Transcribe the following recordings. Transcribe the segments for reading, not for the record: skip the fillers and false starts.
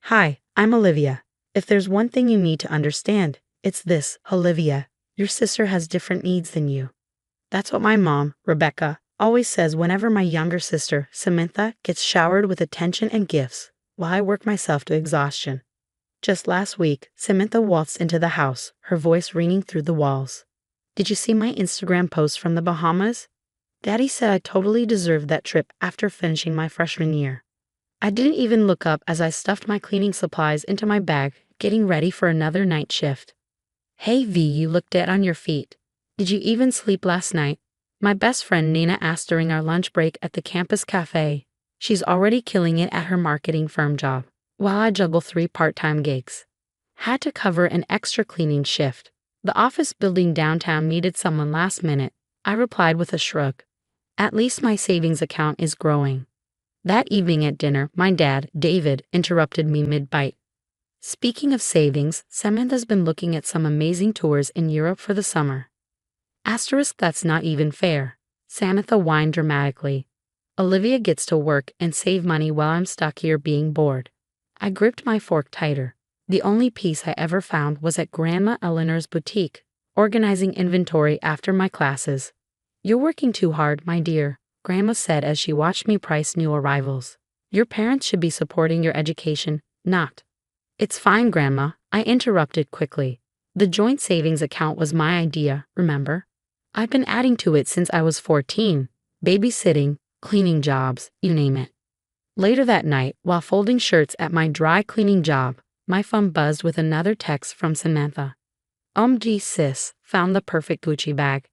Hi, I'm Olivia. If there's one thing you need to understand, it's this, Olivia. Your sister has different needs than you. That's what my mom, Rebecca, always says whenever my younger sister, Samantha, gets showered with attention and gifts, while I work myself to exhaustion. Just last week, Samantha waltzed into the house, her voice ringing through the walls. Did you see my Instagram post from the Bahamas? Daddy said I totally deserved that trip after finishing my freshman year. I didn't even look up as I stuffed my cleaning supplies into my bag, getting ready for another night shift. Hey V, you look dead on your feet. Did you even sleep last night? My best friend Nina asked during our lunch break at the campus cafe. She's already killing it at her marketing firm job, while I juggle 3 part-time gigs. Had to cover an extra cleaning shift. The office building downtown needed someone last minute. I replied with a shrug. At least my savings account is growing. That evening at dinner, my dad, David, interrupted me mid-bite. Speaking of savings, Samantha's been looking at some amazing tours in Europe for the summer. Asterisk, that's not even fair. Samantha whined dramatically. Olivia gets to work and save money while I'm stuck here being bored. I gripped my fork tighter. The only peace I ever found was at Grandma Eleanor's boutique, organizing inventory after my classes. You're working too hard, my dear, Grandma said as she watched me price new arrivals. Your parents should be supporting your education, not. It's fine, Grandma, I interrupted quickly. The joint savings account was my idea, remember? I've been adding to it since I was 14, babysitting, cleaning jobs, you name it. Later that night, while folding shirts at my dry cleaning job, my phone buzzed with another text from Samantha. OMG sis, found the perfect Gucci bag.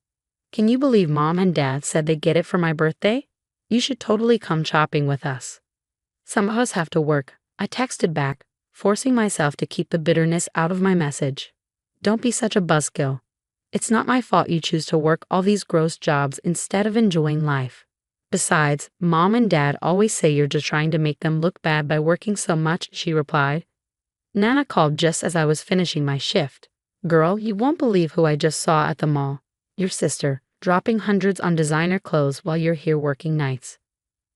Can you believe Mom and Dad said they'd get it for my birthday? You should totally come shopping with us. Some of us have to work, I texted back, forcing myself to keep the bitterness out of my message. Don't be such a buzzkill. It's not my fault you choose to work all these gross jobs instead of enjoying life. Besides, Mom and Dad always say you're just trying to make them look bad by working so much, she replied. Nana called just as I was finishing my shift. Girl, you won't believe who I just saw at the mall. Your sister, dropping hundreds on designer clothes while you're here working nights.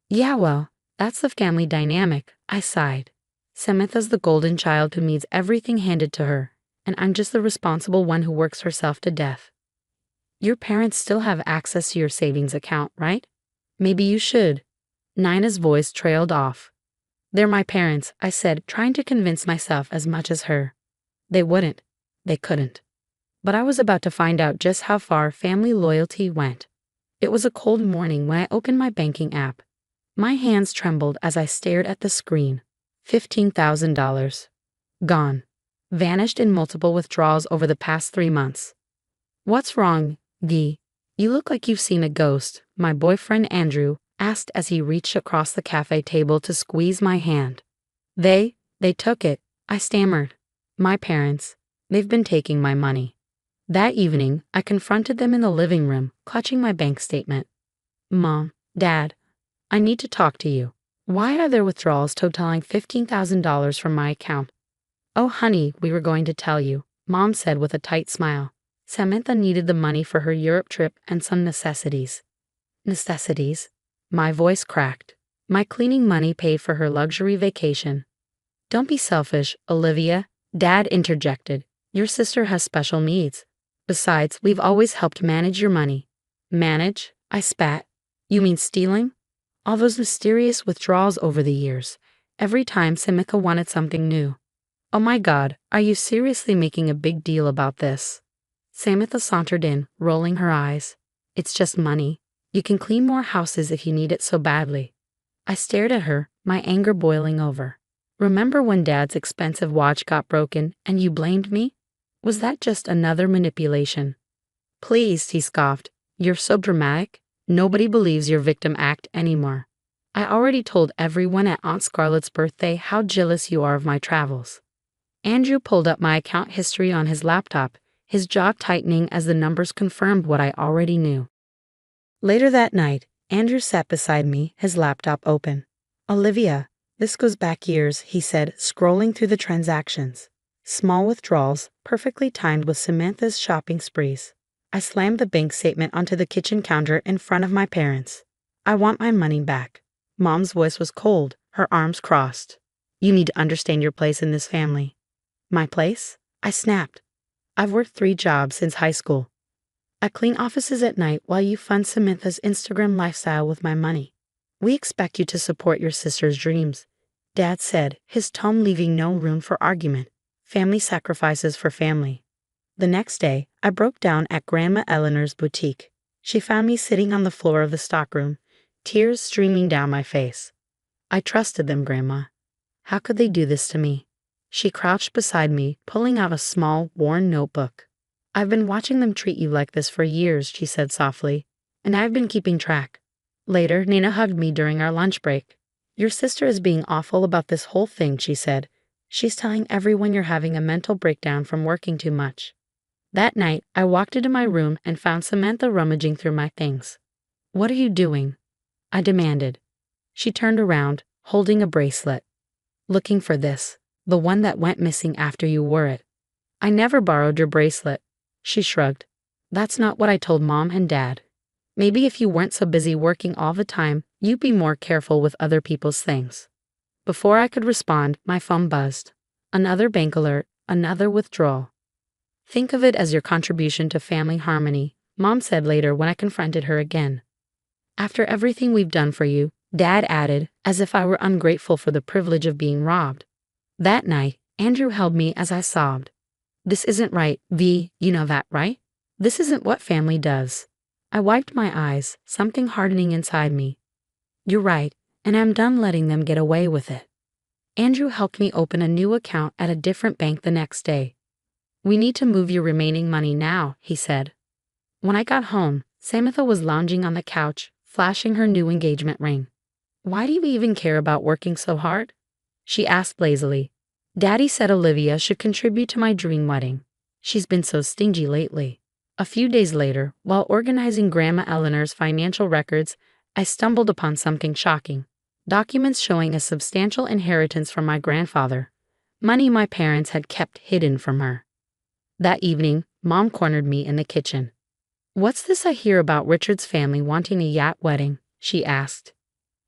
Yeah, well, that's the family dynamic, I sighed. Samantha's the golden child who needs everything handed to her, and I'm just the responsible one who works herself to death. Your parents still have access to your savings account, right? Maybe you should. Nina's voice trailed off. They're my parents, I said, trying to convince myself as much as her. They wouldn't. They couldn't. But I was about to find out just how far family loyalty went. It was a cold morning when I opened my banking app. My hands trembled as I stared at the screen. $15,000. Gone. Vanished in multiple withdrawals over the past 3 months. What's wrong, Guy? You look like you've seen a ghost, my boyfriend Andrew asked as he reached across the cafe table to squeeze my hand. They took it, I stammered. My parents, they've been taking my money. That evening, I confronted them in the living room, clutching my bank statement. Mom, Dad, I need to talk to you. Why are there withdrawals totaling $15,000 from my account? Oh honey, we were going to tell you, Mom said with a tight smile. Samantha needed the money for her Europe trip and some necessities. Necessities? My voice cracked. My cleaning money paid for her luxury vacation. Don't be selfish, Olivia, Dad interjected. Your sister has special needs. Besides, we've always helped manage your money. Manage? I spat. You mean stealing? All those mysterious withdrawals over the years. Every time Samantha wanted something new. Oh my God, are you seriously making a big deal about this? Samantha sauntered in, rolling her eyes. It's just money. You can clean more houses if you need it so badly. I stared at her, my anger boiling over. Remember when Dad's expensive watch got broken and you blamed me? Was that just another manipulation? Please, he scoffed. You're so dramatic. Nobody believes your victim act anymore. I already told everyone at Aunt Scarlett's birthday how jealous you are of my travels. Andrew pulled up my account history on his laptop, his jaw tightening as the numbers confirmed what I already knew. Later that night, Andrew sat beside me, his laptop open. Olivia, this goes back years, he said, scrolling through the transactions. Small withdrawals, perfectly timed with Samantha's shopping sprees. I slammed the bank statement onto the kitchen counter in front of my parents. I want my money back. Mom's voice was cold, her arms crossed. You need to understand your place in this family. My place? I snapped. I've worked 3 jobs since high school. I clean offices at night while you fund Samantha's Instagram lifestyle with my money. We expect you to support your sister's dreams, Dad said, his tone leaving no room for argument. Family sacrifices for family. The next day, I broke down at Grandma Eleanor's boutique. She found me sitting on the floor of the stockroom, tears streaming down my face. I trusted them, Grandma. How could they do this to me? She crouched beside me, pulling out a small, worn notebook. I've been watching them treat you like this for years, she said softly, and I've been keeping track. Later, Nina hugged me during our lunch break. Your sister is being awful about this whole thing, she said. She's telling everyone you're having a mental breakdown from working too much. That night, I walked into my room and found Samantha rummaging through my things. What are you doing? I demanded. She turned around, holding a bracelet. Looking for this, the one that went missing after you wore it. I never borrowed your bracelet. She shrugged. That's not what I told Mom and Dad. Maybe if you weren't so busy working all the time, you'd be more careful with other people's things. Before I could respond, my phone buzzed. Another bank alert, another withdrawal. Think of it as your contribution to family harmony, Mom said later when I confronted her again. After everything we've done for you, Dad added, as if I were ungrateful for the privilege of being robbed. That night, Andrew held me as I sobbed. This isn't right, V, you know that, right? This isn't what family does. I wiped my eyes, something hardening inside me. You're right, and I'm done letting them get away with it. Andrew helped me open a new account at a different bank the next day. We need to move your remaining money now, he said. When I got home, Samantha was lounging on the couch, flashing her new engagement ring. Why do you even care about working so hard? She asked lazily. Daddy said Olivia should contribute to my dream wedding. She's been so stingy lately. A few days later, while organizing Grandma Eleanor's financial records, I stumbled upon something shocking. Documents showing a substantial inheritance from my grandfather. Money my parents had kept hidden from her. That evening, Mom cornered me in the kitchen. What's this I hear about Richard's family wanting a yacht wedding? She asked.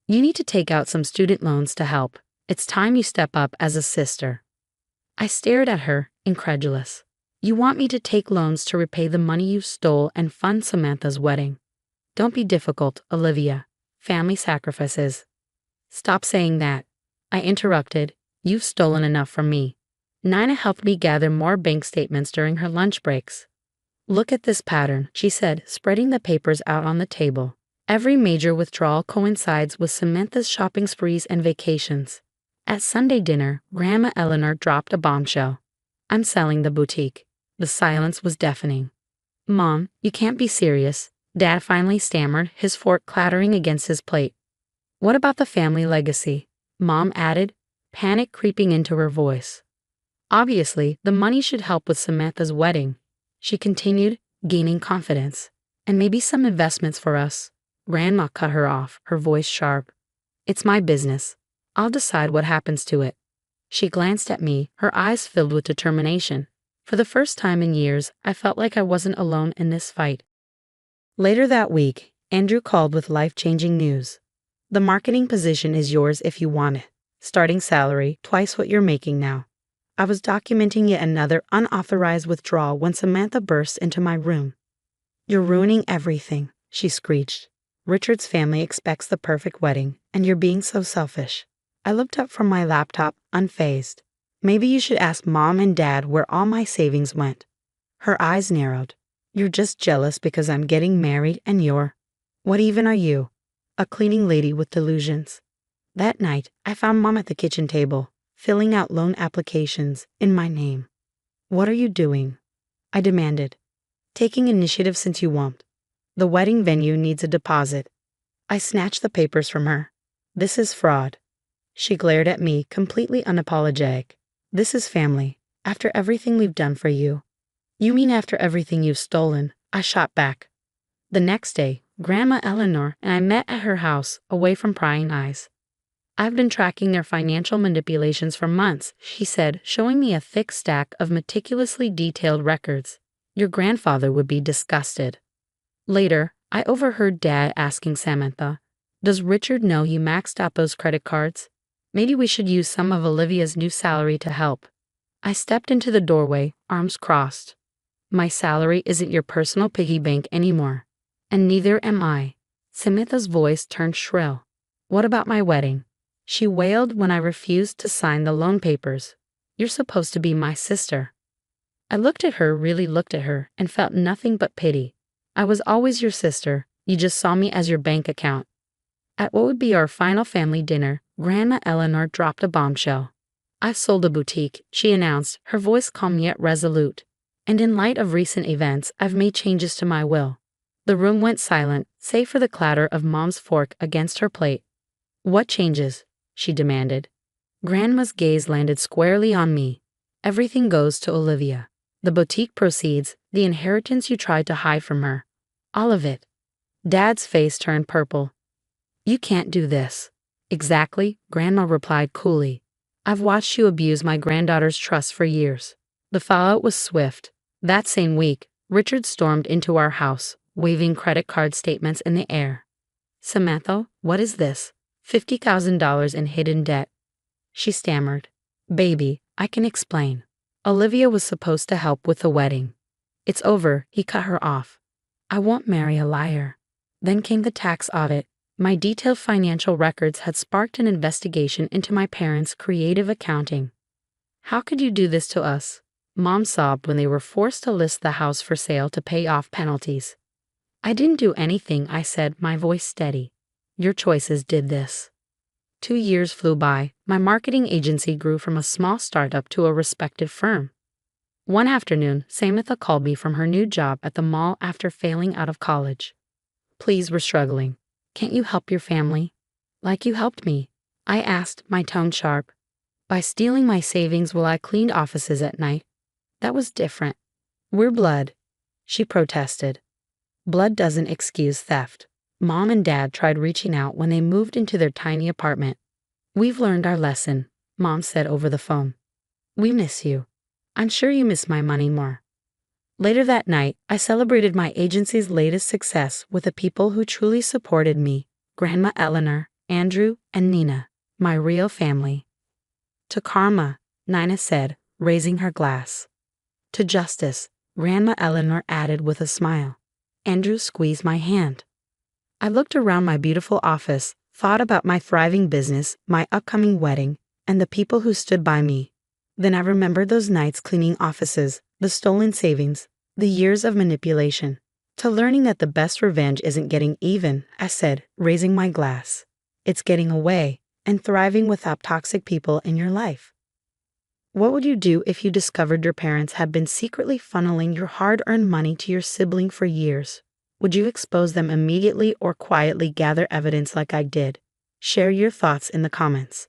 You need to take out some student loans to help. It's time you step up as a sister. I stared at her, incredulous. You want me to take loans to repay the money you stole and fund Samantha's wedding? Don't be difficult, Olivia. Family sacrifices. Stop saying that. I interrupted. You've stolen enough from me. Nina helped me gather more bank statements during her lunch breaks. Look at this pattern, she said, spreading the papers out on the table. Every major withdrawal coincides with Samantha's shopping sprees and vacations. At Sunday dinner, Grandma Eleanor dropped a bombshell. I'm selling the boutique. The silence was deafening. Mom, you can't be serious, Dad finally stammered, his fork clattering against his plate. What about the family legacy? Mom added, panic creeping into her voice. Obviously, the money should help with Samantha's wedding, she continued, gaining confidence. And maybe some investments for us. Grandma cut her off, her voice sharp. It's my business. I'll decide what happens to it. She glanced at me, her eyes filled with determination. For the first time in years, I felt like I wasn't alone in this fight. Later that week, Andrew called with life-changing news. The marketing position is yours if you want it. Starting salary, twice what you're making now. I was documenting yet another unauthorized withdrawal when Samantha burst into my room. You're ruining everything, she screeched. Richard's family expects the perfect wedding, and you're being so selfish. I looked up from my laptop, unfazed. Maybe you should ask Mom and Dad where all my savings went. Her eyes narrowed. You're just jealous because I'm getting married and you're... What even are you? A cleaning lady with delusions. That night, I found Mom at the kitchen table, filling out loan applications in my name. What are you doing? I demanded. Taking initiative since you won't. The wedding venue needs a deposit. I snatched the papers from her. This is fraud. She glared at me, completely unapologetic. This is family, after everything we've done for you. You mean after everything you've stolen? I shot back. The next day, Grandma Eleanor and I met at her house, away from prying eyes. I've been tracking their financial manipulations for months, she said, showing me a thick stack of meticulously detailed records. Your grandfather would be disgusted. Later, I overheard Dad asking Samantha, does Richard know you maxed out those credit cards? Maybe we should use some of Olivia's new salary to help. I stepped into the doorway, arms crossed. My salary isn't your personal piggy bank anymore. And neither am I. Samantha's voice turned shrill. What about my wedding? She wailed when I refused to sign the loan papers. You're supposed to be my sister. I looked at her, really looked at her, and felt nothing but pity. I was always your sister, you just saw me as your bank account. At what would be our final family dinner, Grandma Eleanor dropped a bombshell. I've sold a boutique, she announced, her voice calm yet resolute. And in light of recent events, I've made changes to my will. The room went silent, save for the clatter of Mom's fork against her plate. What changes? She demanded. Grandma's gaze landed squarely on me. Everything goes to Olivia. The boutique proceeds, the inheritance you tried to hide from her. All of it. Dad's face turned purple. You can't do this. Exactly, Grandma replied coolly. I've watched you abuse my granddaughter's trust for years. The fallout was swift. That same week, Richard stormed into our house, waving credit card statements in the air. Samantha, what is this? $50,000 in hidden debt. She stammered. Baby, I can explain. Olivia was supposed to help with the wedding. It's over, he cut her off. I won't marry a liar. Then came the tax audit. My detailed financial records had sparked an investigation into my parents' creative accounting. How could you do this to us? Mom sobbed when they were forced to list the house for sale to pay off penalties. I didn't do anything, I said, my voice steady. Your choices did this. 2 years flew by. My marketing agency grew from a small startup to a respected firm. One afternoon, Samantha called me from her new job at the mall after failing out of college. Please, we're struggling. Can't you help your family? Like you helped me, I asked, my tone sharp. By stealing my savings while I cleaned offices at night. That was different. We're blood, she protested. Blood doesn't excuse theft. Mom and Dad tried reaching out when they moved into their tiny apartment. We've learned our lesson, Mom said over the phone. We miss you. I'm sure you miss my money more. Later that night, I celebrated my agency's latest success with the people who truly supported me, Grandma Eleanor, Andrew, and Nina, my real family. To karma, Nina said, raising her glass. To justice, Grandma Eleanor added with a smile. Andrew squeezed my hand. I looked around my beautiful office, thought about my thriving business, my upcoming wedding, and the people who stood by me. Then I remembered those nights cleaning offices, the stolen savings, the years of manipulation. To learning that the best revenge isn't getting even, I said, raising my glass. It's getting away and thriving without toxic people in your life. What would you do if you discovered your parents had been secretly funneling your hard-earned money to your sibling for years? Would you expose them immediately or quietly gather evidence like I did? Share your thoughts in the comments.